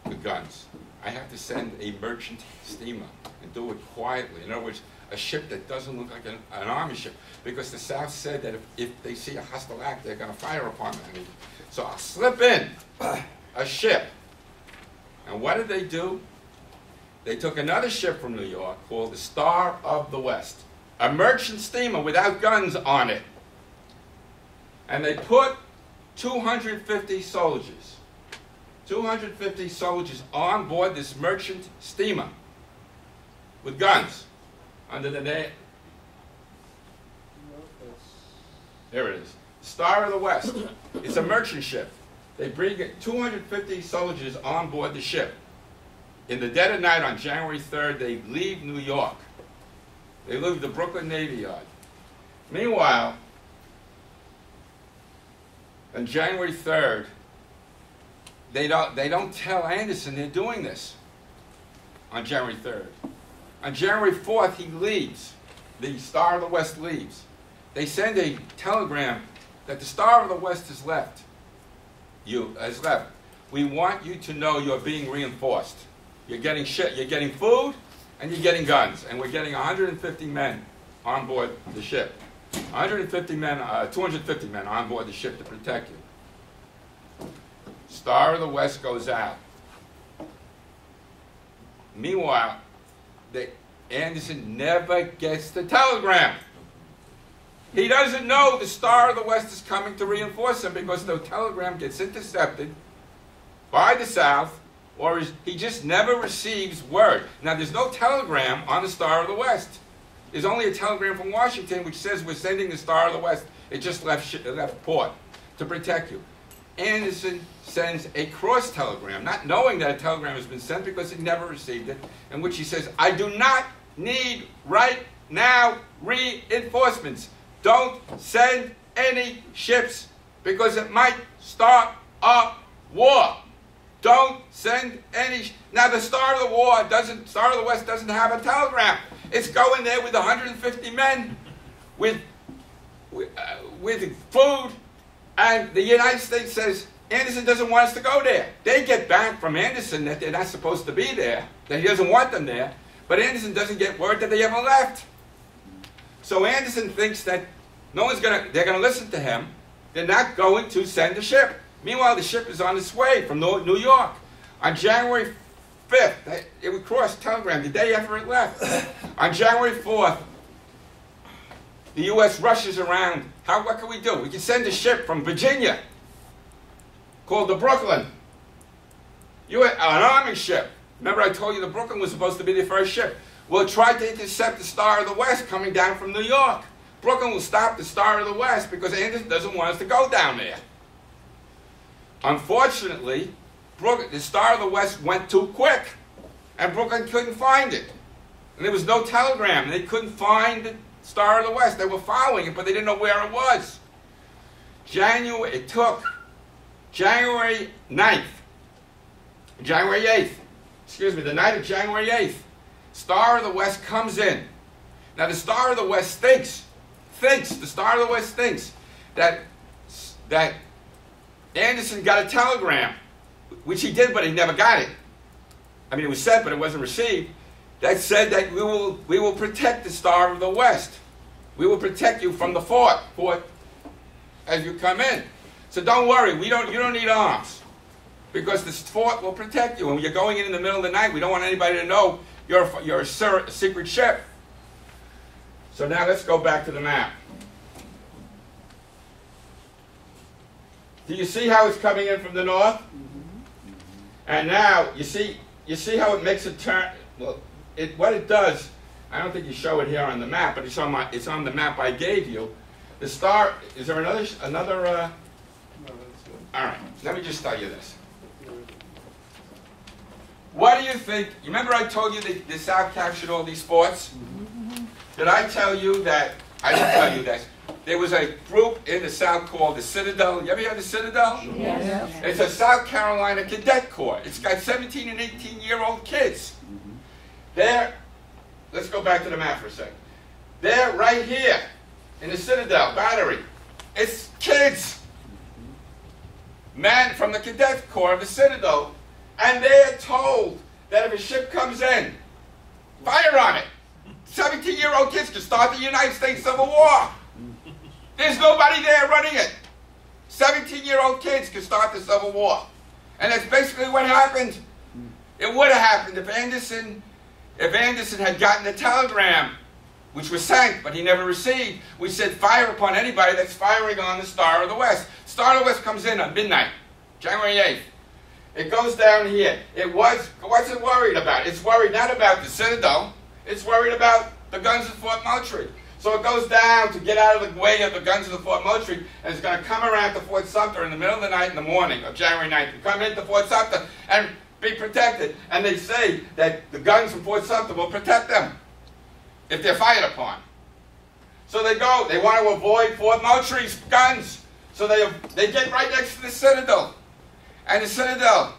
with guns. I have to send a merchant steamer and do it quietly. In other words, a ship that doesn't look like an army ship, because the South said that if they see a hostile act, they're going to fire upon them. So I'll slip in a ship. And what did they do? They took another ship from New York called the Star of the West, a merchant steamer without guns on it. And they put 250 soldiers on board this merchant steamer with guns under the name. There it is. Star of the West. It's a merchant ship. They bring 250 soldiers on board the ship. In the dead of night on January 3rd, they leave New York. They leave the Brooklyn Navy Yard. Meanwhile, on January 3rd, they don't tell Anderson they're doing this on January 3rd. On January 4th, he leaves. The Star of the West leaves. They send a telegram that the Star of the West has left. We want you to know you're being reinforced. You're getting food, and you're getting guns. And we're getting 150 men on board the ship. 250 men on board the ship to protect you. Star of the West goes out. Meanwhile, Anderson never gets the telegram. He doesn't know the Star of the West is coming to reinforce him because the telegram gets intercepted by the South, or he just never receives word. Now, there's no telegram on the Star of the West. There's only a telegram from Washington which says we're sending the Star of the West. It just left port to protect you. Anderson sends a cross telegram, not knowing that a telegram has been sent because he never received it, in which he says, I do not need right now reinforcements. Don't send any ships because it might start a war. Don't send any. Now the Star of the West doesn't have a telegram. It's going there with 150 men, with food, and the United States says Anderson doesn't want us to go there. They get back from Anderson that they're not supposed to be there, that he doesn't want them there, but Anderson doesn't get word that they ever left. So Anderson thinks that they're going to listen to him. They're not going to send the ship. Meanwhile, the ship is on its way from New York. On January 5th, it would cross telegram the day after it left. On January 4th, the U.S. rushes around. What can we do? We can send a ship from Virginia called the Brooklyn. An army ship. Remember I told you the Brooklyn was supposed to be the first ship. We'll try to intercept the Star of the West coming down from New York. Brooklyn will stop the Star of the West because Anderson doesn't want us to go down there. Unfortunately, the Star of the West went too quick, and Brooklyn couldn't find it. And there was no telegram, and they couldn't find the Star of the West. They were following it, but they didn't know where it was. It took January 9th, January 8th, excuse me, the night of January 8th, Star of the West comes in. Now the Star of the West the Star of the West thinks that Anderson got a telegram, which he did, but he never got it. I mean, it was sent, but it wasn't received. That said that we will protect the Star of the West. We will protect you from the fort as you come in. So don't worry, you don't need arms, because the fort will protect you. And when you're going in the middle of the night, we don't want anybody to know you're a secret ship. So now let's go back to the map. Do you see how it's coming in from the north? And now you see how it makes a turn. Well, what it does, I don't think you show it here on the map, but it's on the map I gave you. The star. Is there another? No, that's good. All right. Let me just tell you this. What do you think? You remember I told you that the South captured all these forts? Did I tell you that? I didn't tell you that. There was a group in the South called the Citadel. You ever heard of the Citadel? Yes. It's a South Carolina cadet corps. It's got 17 and 18-year-old kids. There, let's go back to the map for a second. They're right here in the Citadel battery. It's kids. Men from the cadet corps of the Citadel. And they're told that if a ship comes in, fire on it. 17-year-old kids can start the United States Civil War. There's nobody there running it. 17-year-old kids can start the Civil War. And that's basically what happened. It would have happened if Anderson had gotten the telegram, which was sent, but he never received. We said fire upon anybody that's firing on the Star of the West. Star of the West comes in on midnight, January 8th. It goes down here. What's it worried about? It's worried not about the Citadel. It's worried about the guns of Fort Moultrie. So it goes down to get out of the way of the guns of the Fort Moultrie, and it's going to come around to Fort Sumter in the middle of the night in the morning of January 9th. To come into Fort Sumter and be protected. And they say that the guns from Fort Sumter will protect them if they're fired upon. So they go. They want to avoid Fort Moultrie's guns. So they get right next to the Citadel. And the Citadel.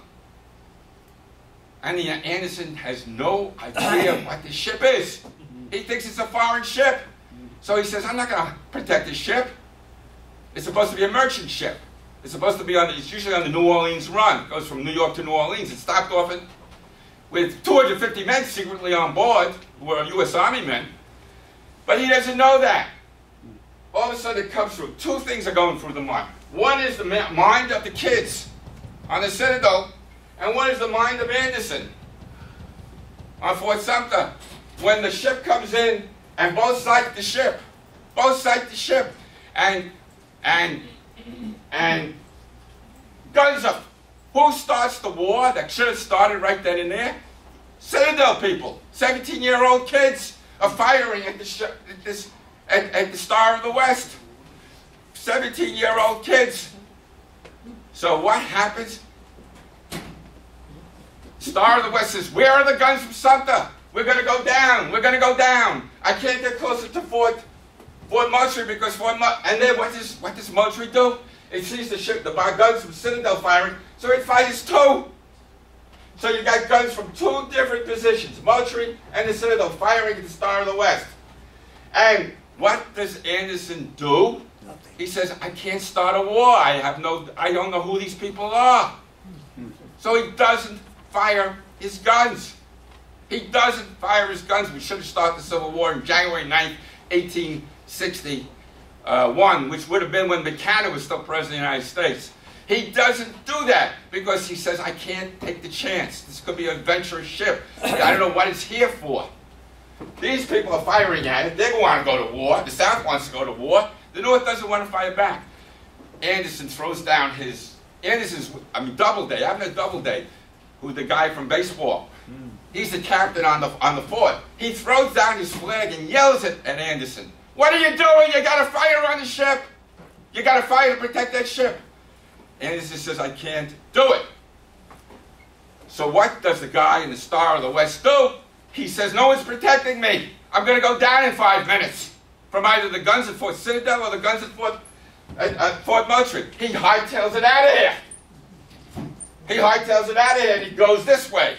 And Anderson has no idea what the ship is. He thinks it's a foreign ship. So he says, I'm not going to protect this ship. It's supposed to be a merchant ship. It's supposed to be it's usually on the New Orleans run. It goes from New York to New Orleans. It stopped off with 250 men secretly on board, who were U.S. Army men. But he doesn't know that. All of a sudden it comes through. Two things are going through the mind. One is the mind of the kids on the Citadel, and one is the mind of Anderson on Fort Sumter. When the ship comes in, and both sight the ship, and guns up. Who starts the war that should have started right then and there? Citadel people. 17-year-old kids are firing at the Star of the West. 17-year-old kids. So what happens? Star of the West says, where are the guns from Sumter? We're going to go down. We're going to go down. I can't get closer to Fort Moultrie because and then what does Moultrie do? It sees the ship, the guns from Citadel firing, so it fires two. So you got guns from two different positions, Moultrie and the Citadel firing at the Star of the West. And what does Anderson do? He says, I can't start a war. I don't know who these people are. So he doesn't fire his guns. He doesn't fire his guns. We should have started the Civil War on January 9th, 1861, which would have been when Buchanan was still president of the United States. He doesn't do that because he says, I can't take the chance. This could be an adventurous ship. I don't know what it's here for. These people are firing at it. They want to go to war. The South wants to go to war. The North doesn't want to fire back. Anderson throws down Doubleday, Abner Doubleday, who's the guy from baseball. He's the captain on the fort. He throws down his flag and yells at Anderson. What are you doing? You got a fire on the ship. You got a fire to protect that ship. Anderson says, I can't do it. So what does the guy in the Star of the West do? He says, no one's protecting me. I'm going to go down in 5 minutes from either the guns at Fort Citadel or the guns at Fort Moultrie. He hightails it out of here. He hightails it out of here and he goes this way.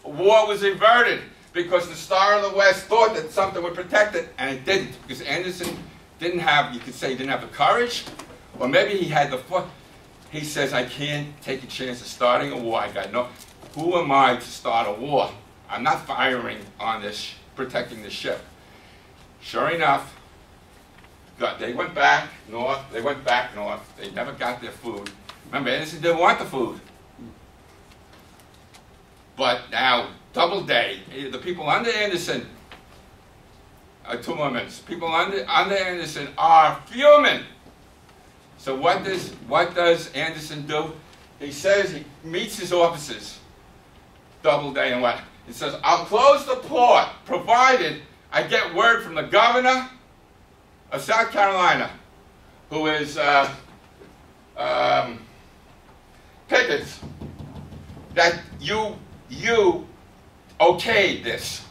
War was averted because the Star of the West thought that something would protect it, and it didn't, because Anderson didn't have, you could say, he didn't have the courage, or maybe he had the foot. He says, I can't take a chance of starting a war. I got no, who am I to start a war? I'm not firing on this, protecting the ship. Sure enough, they went back north, they never got their food. Remember, Anderson didn't want the food. But now, Doubleday, the people under Anderson, 2 more minutes, people under Anderson are fuming. So what does Anderson do? He says, he meets his officers, Doubleday and what? He says, I'll close the port, provided I get word from the governor of South Carolina, who is Pickens, that you okayed this.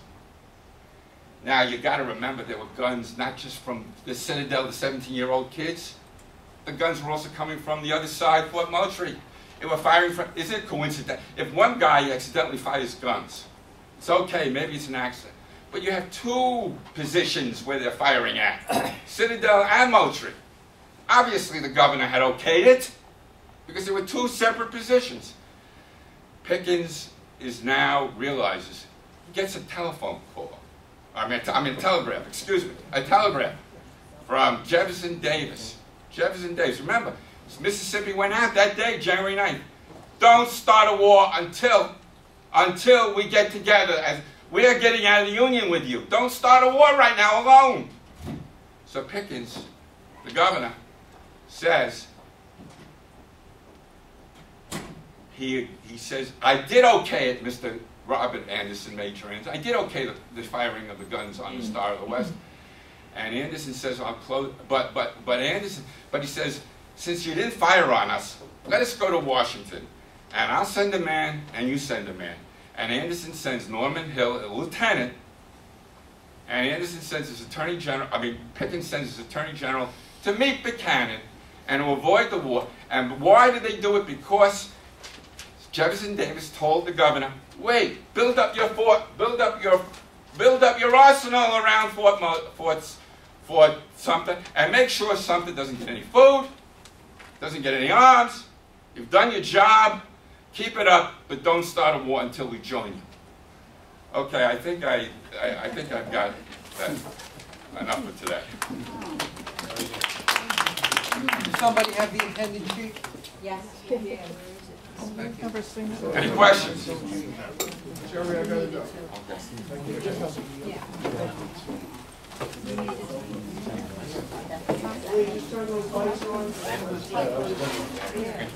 Now you got to remember there were guns not just from the Citadel, the 17-year-old kids. The guns were also coming from the other side, Fort Moultrie. They were firing from, is it coincidental? If one guy accidentally fires guns, it's okay, maybe it's an accident. But you have 2 positions where they're firing at, Citadel and Moultrie. Obviously the governor had okayed it, because there were 2 separate positions. Pickens is now realizes, he gets a telephone call. I mean a telegram, excuse me, a telegram from Jefferson Davis. Jefferson Davis, remember, Mississippi went out that day, January 9th. Don't start a war until we get together. As we are getting out of the Union with you. Don't start a war right now alone. So Pickens, the governor, says, he says, I did okay it, Mr. Robert Anderson, Major Anderson. I did okay the firing of the guns on the Star of the West. And Anderson says, I'll close, but he says, since you didn't fire on us, let us go to Washington. And I'll send a man, and you send a man. And Anderson sends Norman Hill, a lieutenant, and Anderson sends his attorney general, Pickens sends his attorney general to meet Buchanan and to avoid the war. And why did they do it? Because Jefferson Davis told the governor, wait, build up your fort, build up your arsenal around Fort Sumter, and make sure Sumter doesn't get any food, doesn't get any arms. You've done your job, keep it up, but don't start a war until we join you. Okay, I think I've got that enough for today. Does somebody have the appendix sheet? Yes. Any questions? Jerry, I gotta go. Hey, just turn those lights on. Yeah.